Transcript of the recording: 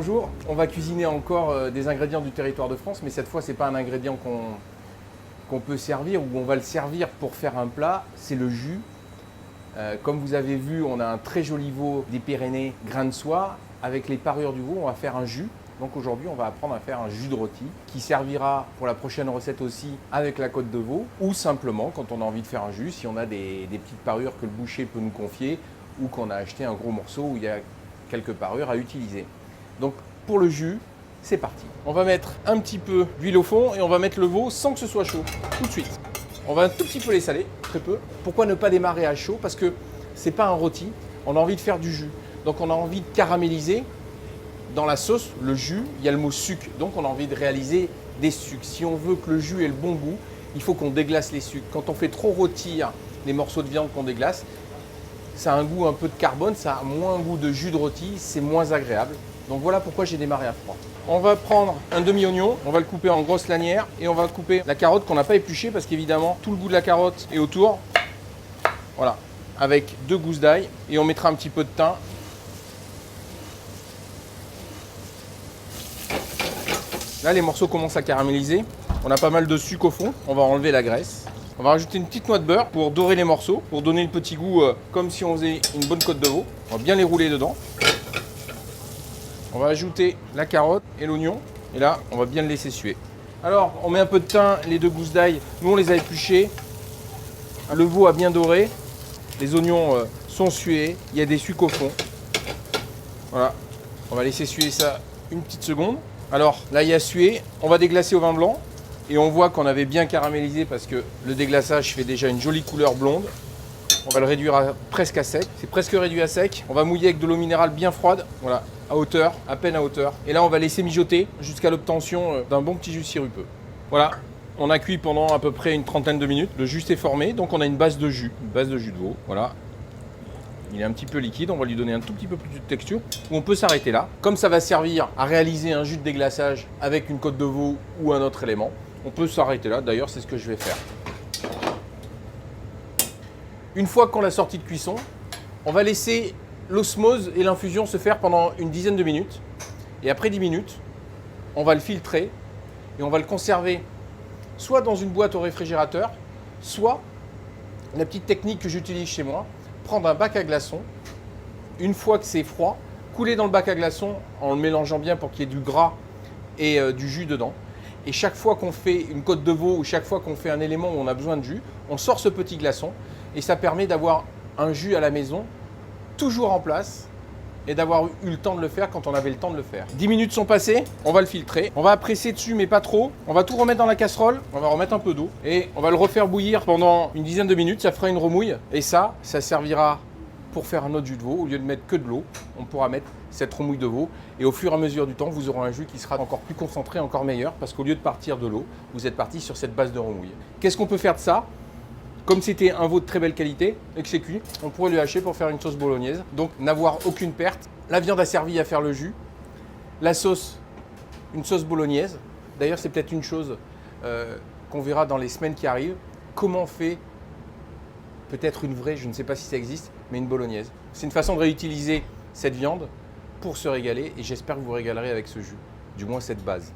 bonjour. On va cuisiner encore des ingrédients du territoire de France, mais cette fois, ce n'est pas un ingrédient qu'on peut servir ou on va le servir pour faire un plat, c'est le jus. Comme vous avez vu, on a un très joli veau des Pyrénées, grain de soie. Avec les parures du veau, on va faire un jus. Donc aujourd'hui, on va apprendre à faire un jus de rôti qui servira pour la prochaine recette aussi avec la côte de veau ou simplement quand on a envie de faire un jus, si on a des petites parures que le boucher peut nous confier ou qu'on a acheté un gros morceau où il y a quelques parures à utiliser. Donc pour le jus, c'est parti. On va mettre un petit peu d'huile au fond et on va mettre le veau sans que ce soit chaud, tout de suite. On va un tout petit peu les saler, très peu. Pourquoi ne pas démarrer à chaud? Parce que c'est pas un rôti, on a envie de faire du jus. Donc on a envie de caraméliser. Dans la sauce, le jus, il y a le mot sucre, donc on a envie de réaliser des sucres. Si on veut que le jus ait le bon goût, il faut qu'on déglace les sucres. Quand on fait trop rôtir les morceaux de viande qu'on déglace, ça a un goût un peu de carbone, ça a moins un goût de jus de rôti, c'est moins agréable. Donc voilà pourquoi j'ai démarré à froid. On va prendre un demi-oignon, on va le couper en grosses lanières et on va couper la carotte qu'on n'a pas épluchée parce qu'évidemment tout le goût de la carotte est autour. Voilà, avec 2 gousses d'ail et on mettra un petit peu de thym. Là, les morceaux commencent à caraméliser. On a pas mal de sucre au fond. On va enlever la graisse. On va rajouter une petite noix de beurre pour dorer les morceaux, pour donner le petit goût comme si on faisait une bonne côte de veau. On va bien les rouler dedans. On va ajouter la carotte et l'oignon. Et là, on va bien le laisser suer. Alors, on met un peu de thym, les 2 gousses d'ail. Nous, on les a épluchées. Le veau a bien doré. Les oignons sont sués. Il y a des sucs au fond. Voilà. On va laisser suer ça une petite seconde. Alors là, il y a sué, on va déglacer au vin blanc et on voit qu'on avait bien caramélisé parce que le déglaçage fait déjà une jolie couleur blonde. On va le réduire presque à sec, c'est presque réduit à sec. On va mouiller avec de l'eau minérale bien froide, voilà, à hauteur, à peine à hauteur. Et là, on va laisser mijoter jusqu'à l'obtention d'un bon petit jus sirupeux. Voilà, on a cuit pendant à peu près une trentaine de minutes. Le jus s'est formé, donc on a une base de jus de veau, voilà. Il est un petit peu liquide, on va lui donner un tout petit peu plus de texture. On peut s'arrêter là. Comme ça va servir à réaliser un jus de déglaçage avec une côte de veau ou un autre élément, on peut s'arrêter là. D'ailleurs, c'est ce que je vais faire. Une fois qu'on l'a sorti de cuisson, on va laisser l'osmose et l'infusion se faire pendant une dizaine de minutes. Et après 10 minutes, on va le filtrer et on va le conserver soit dans une boîte au réfrigérateur, soit la petite technique que j'utilise chez moi, prendre un bac à glaçons, une fois que c'est froid, couler dans le bac à glaçons en le mélangeant bien pour qu'il y ait du gras et du jus dedans. Et chaque fois qu'on fait une côte de veau ou chaque fois qu'on fait un élément où on a besoin de jus, on sort ce petit glaçon et ça permet d'avoir un jus à la maison, toujours en place, et d'avoir eu le temps de le faire quand on avait le temps de le faire. 10 minutes sont passées, on va le filtrer. On va presser dessus, mais pas trop. On va tout remettre dans la casserole, on va remettre un peu d'eau et on va le refaire bouillir pendant une dizaine de minutes. Ça fera une remouille et ça servira pour faire un autre jus de veau. Au lieu de mettre que de l'eau, on pourra mettre cette remouille de veau et au fur et à mesure du temps, vous aurez un jus qui sera encore plus concentré, encore meilleur parce qu'au lieu de partir de l'eau, vous êtes parti sur cette base de remouille. Qu'est-ce qu'on peut faire de ça ? Comme c'était un veau de très belle qualité et que c'est cuit, on pourrait le hacher pour faire une sauce bolognaise. Donc n'avoir aucune perte. La viande a servi à faire le jus. La sauce, une sauce bolognaise. D'ailleurs, c'est peut-être une chose qu'on verra dans les semaines qui arrivent. Comment on fait peut-être une vraie, je ne sais pas si ça existe, mais une bolognaise. C'est une façon de réutiliser cette viande pour se régaler et j'espère que vous vous régalerez avec ce jus, du moins cette base.